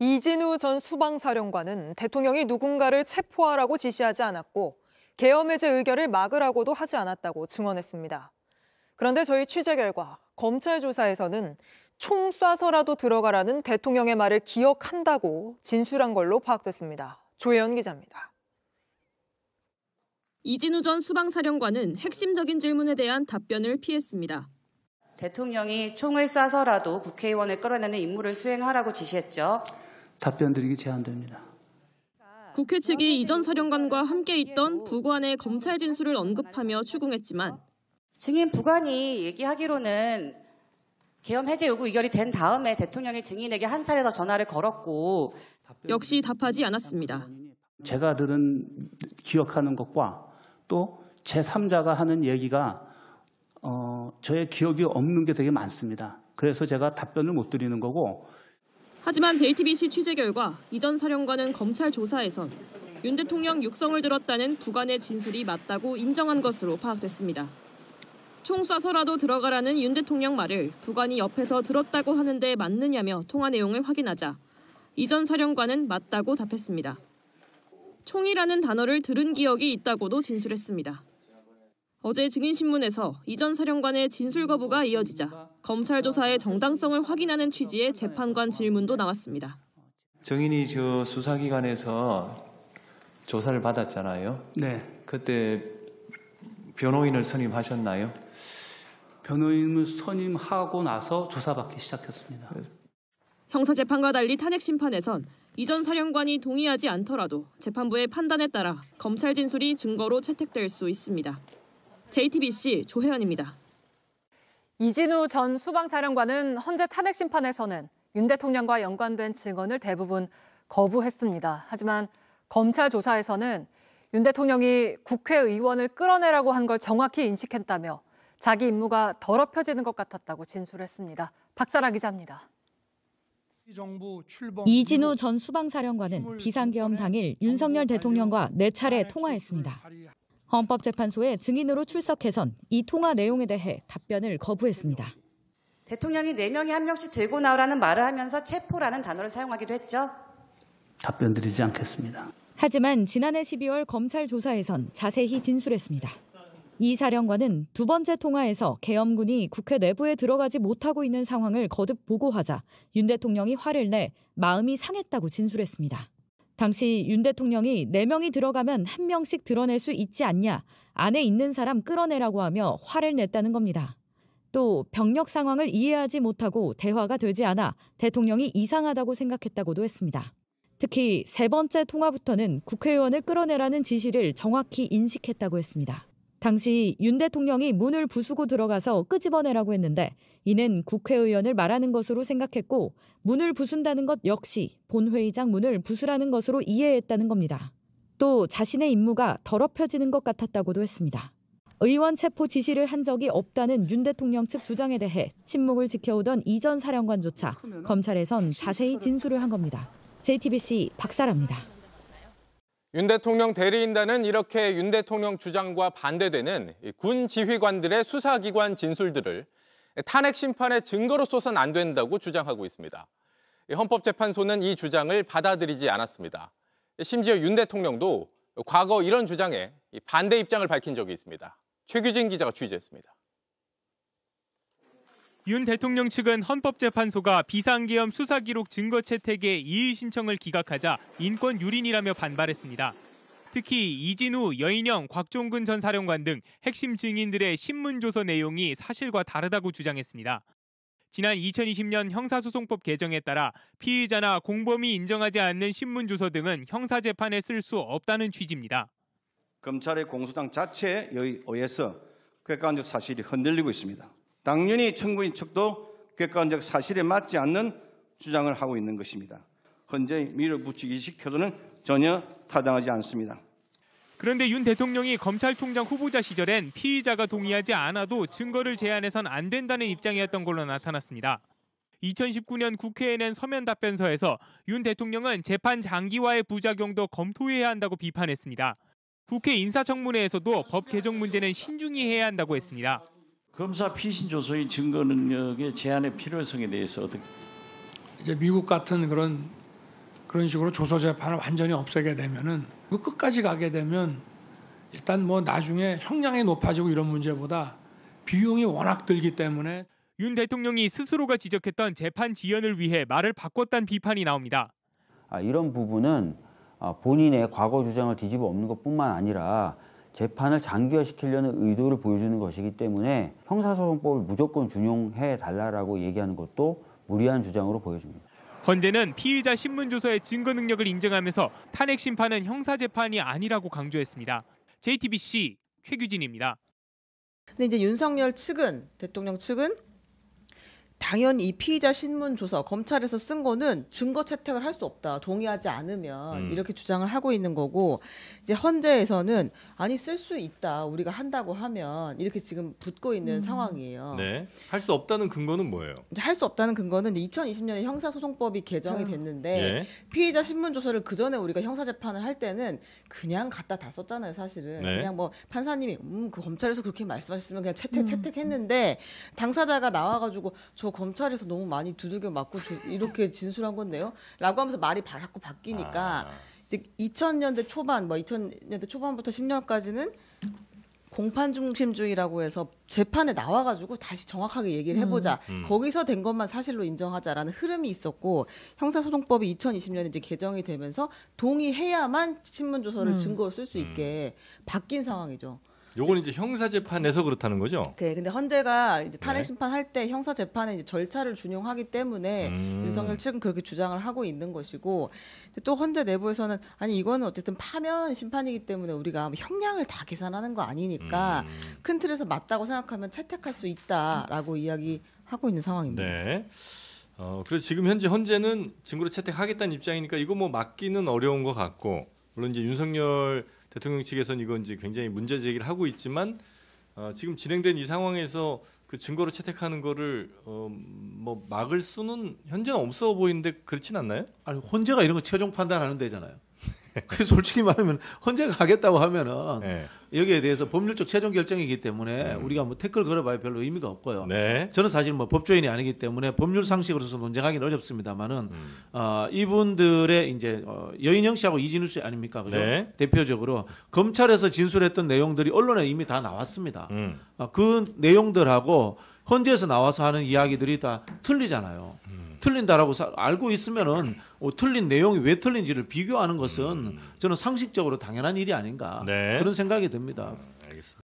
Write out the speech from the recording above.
이진우 전 수방사령관은 대통령이 누군가를 체포하라고 지시하지 않았고 계엄 해제 의결을 막으라고도 하지 않았다고 증언했습니다. 그런데 저희 취재 결과 검찰 조사에서는 총 쏴서라도 들어가라는 대통령의 말을 기억한다고 진술한 걸로 파악됐습니다. 조혜연 기자입니다. 이진우 전 수방사령관은 핵심적인 질문에 대한 답변을 피했습니다. 대통령이 총을 쏴서라도 국회의원을 끌어내는 임무를 수행하라고 지시했죠. 답변 드리기 제한됩니다. 국회 측이 이 전 사령관과 함께 있던 부관의 검찰 진술을 언급하며 추궁했지만 증인 부관이 얘기하기로는 계엄 해제 요구 의결이 된 다음에 대통령이 증인에게 한 차례 더 전화를 걸었고 역시 답하지 않았습니다. 제가 들은 기억하는 것과 또 제3자가 하는 얘기가 저의 기억이 없는 게 되게 많습니다. 그래서 제가 답변을 못 드리는 거고. 하지만 JTBC 취재 결과 이 전 사령관은 검찰 조사에선 윤 대통령 육성을 들었다는 부관의 진술이 맞다고 인정한 것으로 파악됐습니다. 총 쏴서라도 들어가라는 윤 대통령 말을 부관이 옆에서 들었다고 하는데 맞느냐며 통화 내용을 확인하자 이 전 사령관은 맞다고 답했습니다. 총이라는 단어를 들은 기억이 있다고도 진술했습니다. 어제 증인신문에서 이 전 사령관의 진술 거부가 이어지자 검찰 조사의 정당성을 확인하는 취지의 재판관 질문도 나왔습니다. 증인이 수사기관에서 조사를 받았잖아요. 네. 그때 변호인을 선임하셨나요? 변호인을 선임하고 나서 조사받기 시작했습니다. 형사재판과 달리 탄핵심판에선 이 전 사령관이 동의하지 않더라도 재판부의 판단에 따라 검찰 진술이 증거로 채택될 수 있습니다. JTBC 조혜연입니다. 이진우 전 수방사령관은 헌재 탄핵심판에서는 윤 대통령과 연관된 증언을 대부분 거부했습니다. 하지만 검찰 조사에서는 윤 대통령이 국회의원을 끌어내라고 한 걸 정확히 인식했다며 자기 임무가 더럽혀지는 것 같았다고 진술했습니다. 박사라 기자입니다. 이진우 전 수방사령관은 비상계엄 당일 윤석열 대통령과 4차례 통화했습니다. 헌법재판소에 증인으로 출석해선 이 통화 내용에 대해 답변을 거부했습니다. 대통령이 4명이 한 명씩 들고 나오라는 말을 하면서 체포라는 단어를 사용하기도 했죠. 답변 드리지 않겠습니다. 하지만 지난해 12월 검찰 조사에선 자세히 진술했습니다. 이 사령관은 두 번째 통화에서 계엄군이 국회 내부에 들어가지 못하고 있는 상황을 거듭 보고하자 윤 대통령이 화를 내 마음이 상했다고 진술했습니다. 당시 윤 대통령이 4명이 들어가면 1명씩 드러낼 수 있지 않냐, 안에 있는 사람 끌어내라고 하며 화를 냈다는 겁니다. 또 병력 상황을 이해하지 못하고 대화가 되지 않아 대통령이 이상하다고 생각했다고도 했습니다. 특히 3번째 통화부터는 국회의원을 끌어내라는 지시를 정확히 인식했다고 했습니다. 당시 윤 대통령이 문을 부수고 들어가서 끄집어내라고 했는데 이는 국회의원을 말하는 것으로 생각했고 문을 부순다는 것 역시 본회의장 문을 부수라는 것으로 이해했다는 겁니다. 또 자신의 임무가 더럽혀지는 것 같았다고도 했습니다. 의원 체포 지시를 한 적이 없다는 윤 대통령 측 주장에 대해 침묵을 지켜오던 이 전 사령관조차 검찰에선 자세히 진술을 한 겁니다. JTBC 박사라입니다. 윤 대통령 대리인단은 이렇게 윤 대통령 주장과 반대되는 군 지휘관들의 수사기관 진술들을 탄핵 심판의 증거로서선 안 된다고 주장하고 있습니다. 헌법재판소는 이 주장을 받아들이지 않았습니다. 심지어 윤 대통령도 과거 이런 주장에 반대 입장을 밝힌 적이 있습니다. 최규진 기자가 취재했습니다. 윤 대통령 측은 헌법재판소가 비상계엄 수사기록 증거 채택의 이의 신청을 기각하자 인권 유린이라며 반발했습니다. 특히 이진우, 여인영, 곽종근 전 사령관 등 핵심 증인들의 신문조서 내용이 사실과 다르다고 주장했습니다. 지난 2020년 형사소송법 개정에 따라 피의자나 공범이 인정하지 않는 신문조서 등은 형사재판에 쓸 수 없다는 취지입니다. 검찰의 공소장 자체에 의해서 객관적 사실이 흔들리고 있습니다. 당연히 청구인 측도 객관적 사실에 맞지 않는 주장을 하고 있는 것입니다. 헌재 밀어붙이기식 태도는 전혀 타당하지 않습니다. 그런데 윤 대통령이 검찰총장 후보자 시절엔 피의자가 동의하지 않아도 증거를 제안해선 안 된다는 입장이었던 걸로 나타났습니다. 2019년 국회에 낸 서면 답변서에서 윤 대통령은 재판 장기화의 부작용도 검토해야 한다고 비판했습니다. 국회 인사청문회에서도 법 개정 문제는 신중히 해야 한다고 했습니다. 검사 피신 조서의 증거 능력의 제한의 필요성에 대해서 어떻게? 이제 미국 같은 그런 그런 식으로 조서 재판을 완전히 없애게 되면은 그 끝까지 가게 되면 일단 뭐 나중에 형량이 높아지고 이런 문제보다 비용이 워낙 들기 때문에 윤 대통령이 스스로가 지적했던 재판 지연을 위해 말을 바꿨다는 비판이 나옵니다. 이런 부분은 본인의 과거 주장을 뒤집어 엎는 것뿐만 아니라 재판을 장기화시키려는 의도를 보여주는 것이기 때문에 형사소송법을 무조건 준용해 달라라고 얘기하는 것도 무리한 주장으로 보여집니다. 헌재는 피의자 신문조서의 증거 능력을 인정하면서 탄핵 심판은 형사재판이 아니라고 강조했습니다. JTBC 최규진입니다. 근데 이제 윤석열 측은, 대통령 측은 당연히 이 피의자 신문 조서 검찰에서 쓴 거는 증거 채택을 할 수 없다. 동의하지 않으면 이렇게 주장을 하고 있는 거고, 이제 헌재에서는 아니 쓸 수 있다. 우리가 한다고 하면 이렇게 지금 붙고 있는 상황이에요. 네. 할 수 없다는 근거는 뭐예요? 이제 할 수 없다는 근거는 2020년에 형사소송법이 개정이 됐는데 피의자 신문 조서를 그 전에 우리가 형사 재판을 할 때는 그냥 갖다 다 썼잖아요, 사실은. 그냥 뭐 판사님이 그 검찰에서 그렇게 말씀하셨으면 그냥 채택했는데 당사자가 나와가지고 저 검찰에서 너무 많이 두들겨 맞고 이렇게 진술한 건데요? 라고 하면서 말이 자꾸 바뀌니까 이제 2000년대 초반, 뭐 2000년대 초반부터 10년까지는 공판 중심주의라고 해서 재판에 나와가지고 다시 정확하게 얘기를 해보자. 거기서 된 것만 사실로 인정하자라는 흐름이 있었고, 형사소송법이 2020년에 이제 개정이 되면서 동의해야만 신문조서를 증거로 쓸 수 있게 바뀐 상황이죠. 요건 이제 형사 재판에서 그렇다는 거죠? 네, 근데 헌재가 이제 탄핵 심판할 때 형사 재판에 이제 절차를 준용하기 때문에 윤석열 측은 그렇게 주장을 하고 있는 것이고, 또 헌재 내부에서는 아니 이거는 어쨌든 파면 심판이기 때문에 우리가 형량을 다 계산하는 거 아니니까 큰 틀에서 맞다고 생각하면 채택할 수 있다라고 이야기하고 있는 상황입니다. 네. 그래서 지금 현재 헌재는 증거로 채택하겠다는 입장이니까 이거 뭐 막기는 어려운 것 같고, 물론 이제 윤석열 대통령 측에서는 이건 이제 굉장히 문제 제기를 하고 있지만 지금 진행된 이 상황에서 그 증거로 채택하는 거를 뭐 막을 수는 현재는 없어 보이는데 그렇진 않나요? 아니 헌재가 이런 거 최종 판단하는 데잖아요. 그래서 솔직히 말하면 헌재가 하겠다고 하면은 여기에 대해서 법률적 최종 결정이기 때문에 우리가 뭐 태클 걸어봐야 별로 의미가 없고요. 저는 사실 뭐 법조인이 아니기 때문에 법률 상식으로서 논쟁하기는 어렵습니다만은 이분들의 이제 여인영 씨하고 이진우 씨 아닙니까, 그죠? 대표적으로 검찰에서 진술했던 내용들이 언론에 이미 다 나왔습니다. 그 내용들하고 헌재에서 나와서 하는 이야기들이 다 틀리잖아요. 틀린다라고 알고 있으면은 틀린 내용이 왜 틀린지를 비교하는 것은 저는 상식적으로 당연한 일이 아닌가 그런 생각이 듭니다. 알겠습니다.